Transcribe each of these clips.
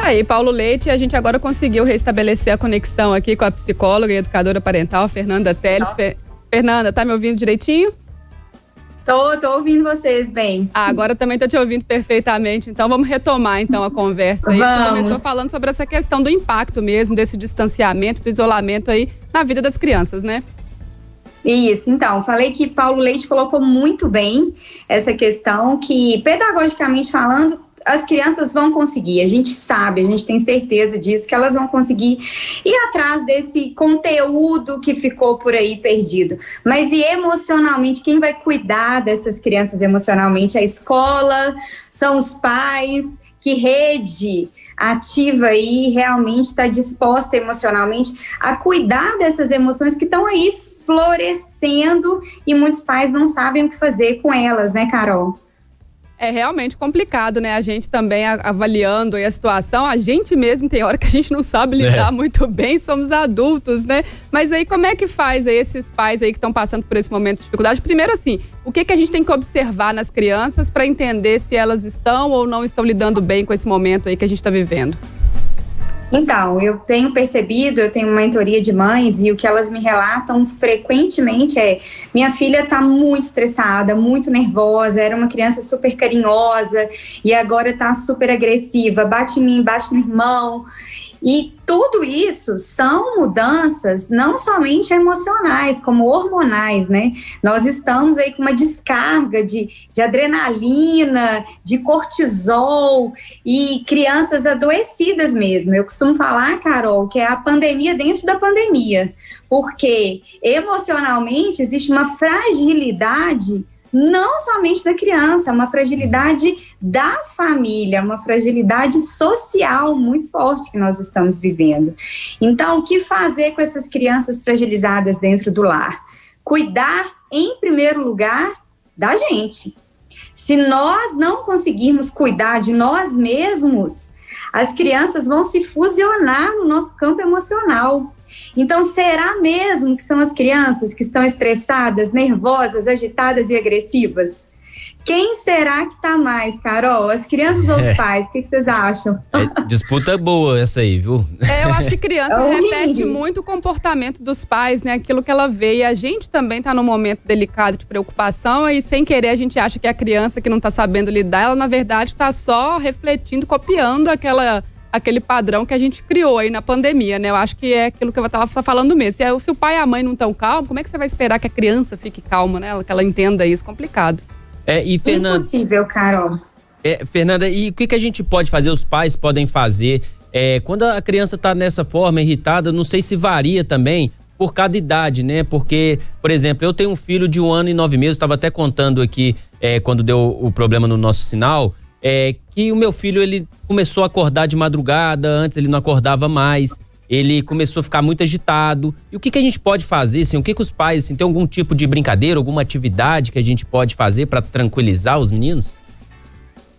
Aí, Paulo Leite, a gente agora conseguiu restabelecer a conexão aqui com a psicóloga e educadora parental, Fernanda Teles. Fernanda, tá me ouvindo direitinho? Tô ouvindo vocês bem. Agora também tô te ouvindo perfeitamente. Então vamos retomar a conversa aí. Você começou falando sobre essa questão do impacto mesmo, desse distanciamento, do isolamento aí na vida das crianças, né? Isso, então, falei que Paulo Leite colocou muito bem essa questão que, pedagogicamente falando, as crianças vão conseguir, a gente sabe, a gente tem certeza disso, que elas vão conseguir ir atrás desse conteúdo que ficou por aí perdido. Mas e emocionalmente, quem vai cuidar dessas crianças emocionalmente? A escola, são os pais, que rede ativa aí realmente está disposta emocionalmente a cuidar dessas emoções que estão aí florescendo e muitos pais não sabem o que fazer com elas, né, Carol? É realmente complicado, né? A gente também avaliando aí a situação, a gente mesmo tem hora que a gente não sabe lidar muito bem, somos adultos, né? Mas aí como é que faz aí esses pais aí que estão passando por esse momento de dificuldade? Primeiro assim, o que a gente tem que observar nas crianças para entender se elas estão ou não estão lidando bem com esse momento aí que a gente está vivendo? Então, eu tenho percebido, eu tenho uma mentoria de mães e o que elas me relatam frequentemente é: minha filha está muito estressada, muito nervosa, era uma criança super carinhosa e agora está super agressiva, bate em mim, bate no irmão. E tudo isso são mudanças não somente emocionais, como hormonais, né? Nós estamos aí com uma descarga de adrenalina, de cortisol e crianças adoecidas mesmo. Eu costumo falar, Carol, que é a pandemia dentro da pandemia, porque emocionalmente existe uma fragilidade não somente da criança, uma fragilidade da família, uma fragilidade social muito forte que nós estamos vivendo. Então, o que fazer com essas crianças fragilizadas dentro do lar? Cuidar, em primeiro lugar, da gente. Se nós não conseguirmos cuidar de nós mesmos, as crianças vão se fusionar no nosso campo emocional. Então, será mesmo que são as crianças que estão estressadas, nervosas, agitadas e agressivas? Quem será que tá mais, Carol? As crianças ou os pais? O que vocês acham? Disputa boa essa aí, viu? Eu acho que criança repete muito o comportamento dos pais, né? Aquilo que ela vê. E a gente também tá num momento delicado de preocupação e sem querer a gente acha que a criança que não tá sabendo lidar, ela na verdade tá só refletindo, copiando aquele padrão que a gente criou aí na pandemia, né? Eu acho que é aquilo que ela tá falando mesmo. Se o pai e a mãe não estão calmos, como é que você vai esperar que a criança fique calma, né? Que ela entenda isso, complicado. E Fernanda, impossível, Carol. Fernanda, e o que a gente pode fazer, os pais podem fazer? Quando a criança tá nessa forma, irritada, não sei se varia também por cada idade, né? Porque, por exemplo, eu tenho um filho de 1 ano e 9 meses, estava até contando aqui, quando deu o problema no nosso sinal, que o meu filho, ele começou a acordar de madrugada, antes ele não acordava mais, ele começou a ficar muito agitado. E o que a gente pode fazer, assim, o que os pais, assim, tem algum tipo de brincadeira, alguma atividade que a gente pode fazer para tranquilizar os meninos?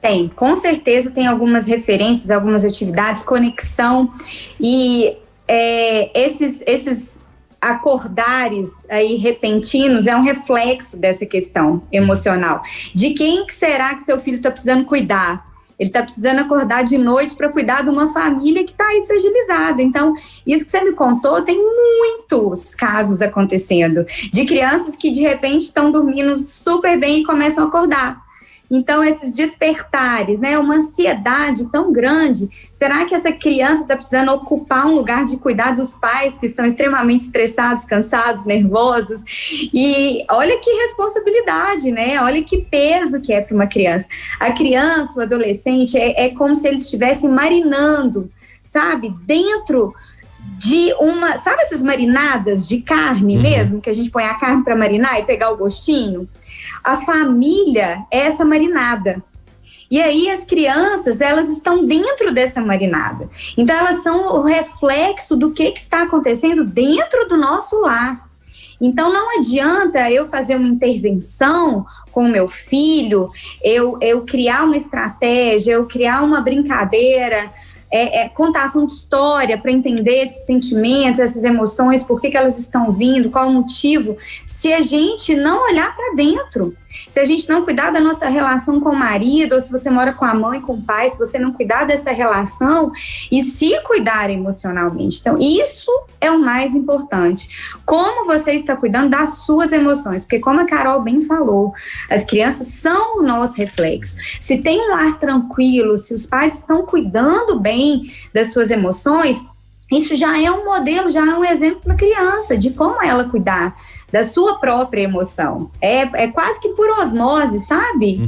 Tem, com certeza tem algumas referências, algumas atividades, conexão e esses acordares aí repentinos é um reflexo dessa questão emocional. De quem que será que seu filho está precisando cuidar? Ele está precisando acordar de noite para cuidar de uma família que está aí fragilizada. Então, isso que você me contou, tem muitos casos acontecendo de crianças que de repente estão dormindo super bem e começam a acordar. Então, esses despertares, né, uma ansiedade tão grande, será que essa criança está precisando ocupar um lugar de cuidar dos pais que estão extremamente estressados, cansados, nervosos? E olha que responsabilidade, né? Olha que peso que é para uma criança. A criança, o adolescente, é como se eles estivessem marinando, sabe? Dentro de uma... Sabe essas marinadas de carne mesmo? Que a gente põe a carne para marinar e pegar o gostinho? A família é essa marinada. E aí as crianças, elas estão dentro dessa marinada. Então elas são o reflexo do que está acontecendo dentro do nosso lar. Então não adianta eu fazer uma intervenção com o meu filho, eu criar uma estratégia, eu criar uma brincadeira, contação de história para entender esses sentimentos, essas emoções, por que elas estão vindo, qual o motivo, se a gente não olhar para dentro. Se a gente não cuidar da nossa relação com o marido, ou se você mora com a mãe, com o pai, se você não cuidar dessa relação e se cuidar emocionalmente. Então, isso é o mais importante. Como você está cuidando das suas emoções? Porque como a Carol bem falou, as crianças são o nosso reflexo. Se tem um lar tranquilo, se os pais estão cuidando bem das suas emoções, isso já é um modelo, já é um exemplo para a criança de como ela cuidar da sua própria emoção. É quase que por osmose, sabe,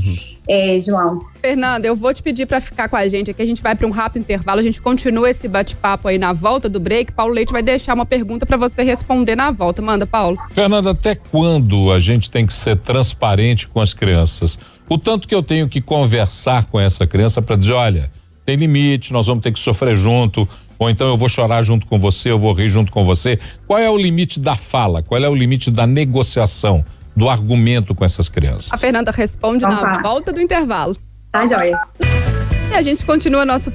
João? Fernanda, eu vou te pedir para ficar com a gente aqui. A gente vai para um rápido intervalo, a gente continua esse bate-papo aí na volta do break. Paulo Leite vai deixar uma pergunta para você responder na volta. Manda, Paulo. Fernanda, até quando a gente tem que ser transparente com as crianças? O tanto que eu tenho que conversar com essa criança para dizer, olha, tem limite, nós vamos ter que sofrer junto, ou então eu vou chorar junto com você, eu vou rir junto com você. Qual é o limite da fala? Qual é o limite da negociação, do argumento com essas crianças? A Fernanda responde na volta do intervalo. Tá, joia. E a gente continua nosso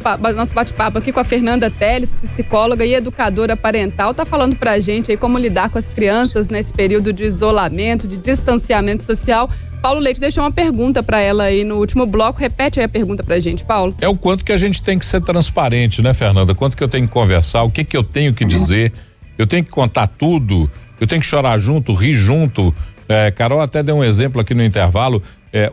bate-papo aqui com a Fernanda Teles, psicóloga e educadora parental. Tá falando pra gente aí como lidar com as crianças nesse período de isolamento, de distanciamento social. Paulo Leite deixou uma pergunta para ela aí no último bloco. Repete aí a pergunta pra gente, Paulo. É o quanto que a gente tem que ser transparente, né, Fernanda? Quanto que eu tenho que conversar, o que que eu tenho que dizer, eu tenho que contar tudo, eu tenho que chorar junto, rir junto. Carol até deu um exemplo aqui no intervalo,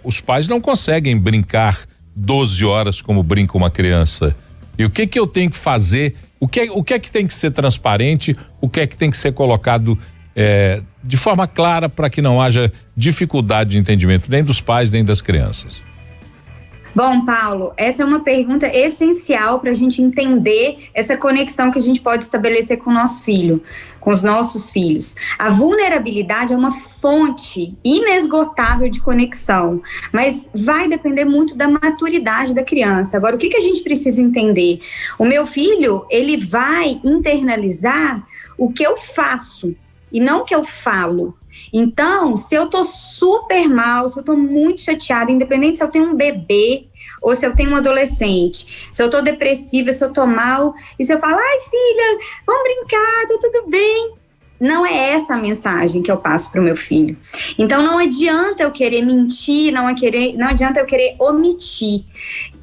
os pais não conseguem brincar 12 horas como brinca uma criança. E o que que eu tenho que fazer, o que é que tem que ser transparente, o que é que tem que ser colocado de forma clara para que não haja dificuldade de entendimento nem dos pais nem das crianças. Bom, Paulo, essa é uma pergunta essencial para a gente entender essa conexão que a gente pode estabelecer com o nosso filho, com os nossos filhos. A vulnerabilidade é uma fonte inesgotável de conexão, mas vai depender muito da maturidade da criança. Agora, o que a gente precisa entender? O meu filho, ele vai internalizar o que eu faço e não o que eu falo. Então, se eu tô super mal, se eu tô muito chateada, independente se eu tenho um bebê ou se eu tenho um adolescente, se eu tô depressiva, se eu tô mal, e se eu falo, ai filha, vamos brincar, tá tudo bem. Não é essa a mensagem que eu passo para o meu filho. Então, não adianta eu querer mentir, não adianta eu querer omitir,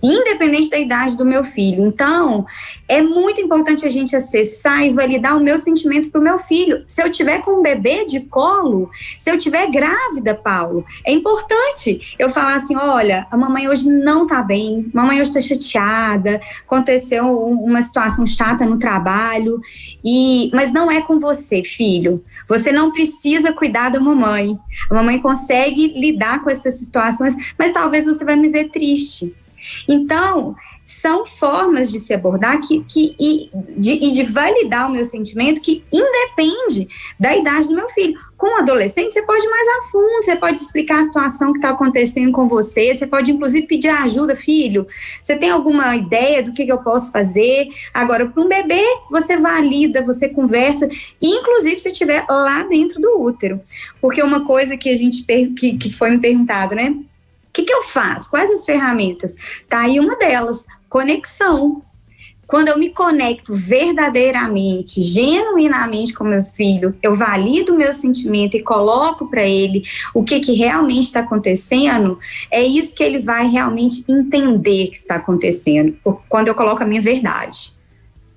independente da idade do meu filho. Então, é muito importante a gente acessar e validar o meu sentimento para o meu filho. Se eu tiver com um bebê de colo, se eu tiver grávida, Paulo, é importante eu falar assim, olha, a mamãe hoje não tá bem, a mamãe hoje tá chateada, aconteceu uma situação chata no trabalho, mas não é com você, filho. Você não precisa cuidar da mamãe. A mamãe consegue lidar com essas situações, mas talvez você vai me ver triste. Então, são formas de se abordar e de validar o meu sentimento que independe da idade do meu filho. Com o adolescente, você pode ir mais a fundo, você pode explicar a situação que está acontecendo com você, você pode inclusive pedir ajuda, filho, você tem alguma ideia do que eu posso fazer? Agora, para um bebê, você valida, você conversa, inclusive se estiver lá dentro do útero. Porque uma coisa que que foi me perguntado, né? O que eu faço? Quais as ferramentas? Tá aí uma delas, conexão. Quando eu me conecto verdadeiramente, genuinamente com meu filho, eu valido o meu sentimento e coloco para ele o que realmente está acontecendo, é isso que ele vai realmente entender que está acontecendo, quando eu coloco a minha verdade.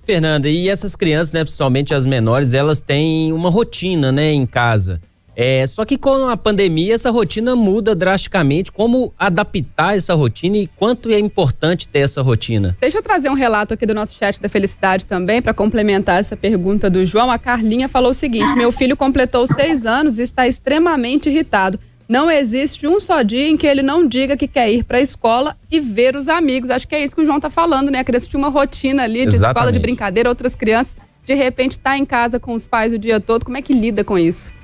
Fernanda, e essas crianças, né, principalmente as menores, elas têm uma rotina, né, em casa. Só que com a pandemia essa rotina muda drasticamente. Como adaptar essa rotina e quanto é importante ter essa rotina? Deixa eu trazer um relato aqui do nosso chat da Felicidade também, para complementar essa pergunta do João. A Carlinha falou o seguinte: meu filho completou 6 anos e está extremamente irritado. Não existe um só dia em que ele não diga que quer ir para a escola e ver os amigos. Acho que é isso que o João tá falando, né? A criança tinha uma rotina ali de escola, de brincadeira, outras crianças, de repente tá em casa com os pais o dia todo. Como é que lida com isso?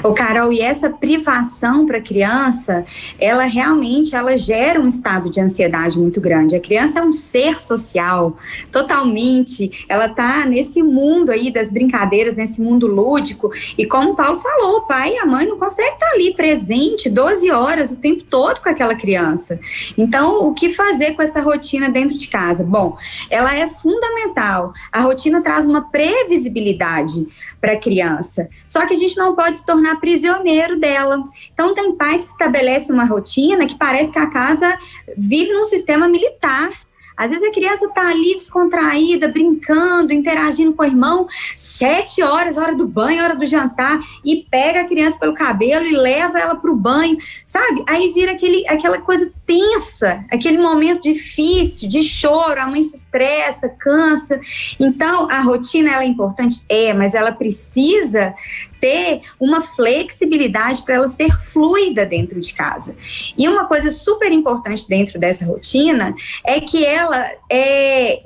Ô, Carol, e essa privação para a criança, ela realmente gera um estado de ansiedade muito grande. A criança é um ser social, totalmente, ela tá nesse mundo aí das brincadeiras, nesse mundo lúdico, e como o Paulo falou, o pai e a mãe não conseguem estar ali presente 12 horas o tempo todo com aquela criança. Então, o que fazer com essa rotina dentro de casa? Bom, ela é fundamental. A rotina traz uma previsibilidade para a criança, só que a gente não pode se tornar tornar prisioneiro dela. Então, tem pais que estabelecem uma rotina que parece que a casa vive num sistema militar. Às vezes a criança está ali descontraída, brincando, interagindo com o irmão, 7 horas, hora do banho, hora do jantar, e pega a criança pelo cabelo e leva ela para o banho, sabe? Aí vira aquela coisa tensa, aquele momento difícil, de choro, a mãe se estressa, cansa. Então, a rotina ela é importante? Mas ela precisa ter uma flexibilidade para ela ser fluida dentro de casa. E uma coisa super importante dentro dessa rotina é que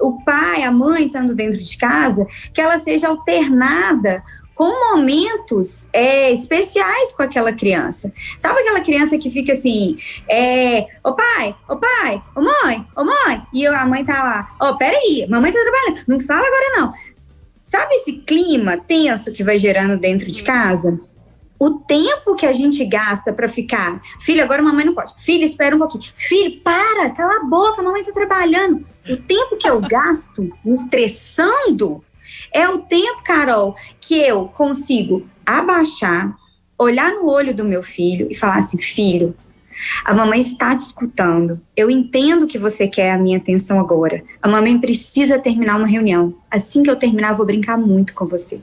o pai, a mãe estando dentro de casa, que ela seja alternada com momentos especiais com aquela criança. Sabe aquela criança que fica assim, ô pai, ô mãe, e a mãe tá lá, peraí, mamãe tá trabalhando, não fala agora não. Sabe esse clima tenso que vai gerando dentro de casa? O tempo que a gente gasta para ficar, filho, agora a mamãe não pode, filho, espera um pouquinho, filho, para, cala a boca, a mamãe tá trabalhando. O tempo que eu gasto me estressando é o tempo, Carol, que eu consigo abaixar, olhar no olho do meu filho e falar assim, filho, a mamãe está te escutando. Eu entendo que você quer a minha atenção agora. A mamãe precisa terminar uma reunião. Assim que eu terminar, eu vou brincar muito com você.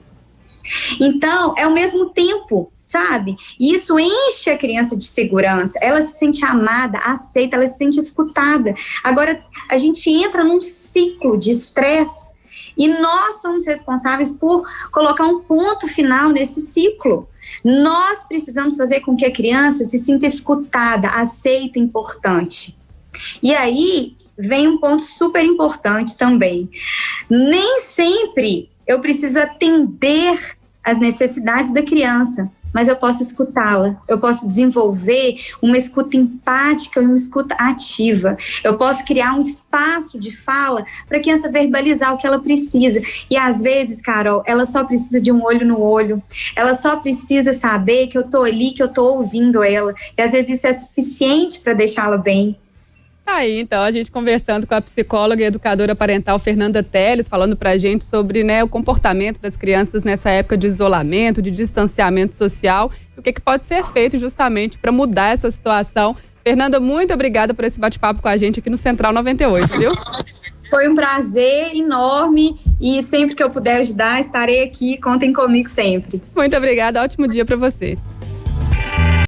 Então, é o mesmo tempo, sabe? E isso enche a criança de segurança. Ela se sente amada, aceita, ela se sente escutada. Agora, a gente entra num ciclo de estresse e nós somos responsáveis por colocar um ponto final nesse ciclo. Nós precisamos fazer com que a criança se sinta escutada, aceita, importante. E aí vem um ponto super importante também. Nem sempre eu preciso atender às necessidades da criança, mas eu posso escutá-la, eu posso desenvolver uma escuta empática e uma escuta ativa. Eu posso criar um espaço de fala para a criança verbalizar o que ela precisa. E às vezes, Carol, ela só precisa de um olho no olho, ela só precisa saber que eu tô ali, que eu tô ouvindo ela. E às vezes isso é suficiente para deixá-la bem. Aí, então, a gente conversando com a psicóloga e educadora parental Fernanda Teles, falando pra gente sobre, o comportamento das crianças nessa época de isolamento, de distanciamento social, e o que pode ser feito justamente para mudar essa situação. Fernanda, muito obrigada por esse bate-papo com a gente aqui no Central 98, viu? Foi um prazer enorme e sempre que eu puder ajudar, estarei aqui, contem comigo sempre. Muito obrigada, ótimo dia para você.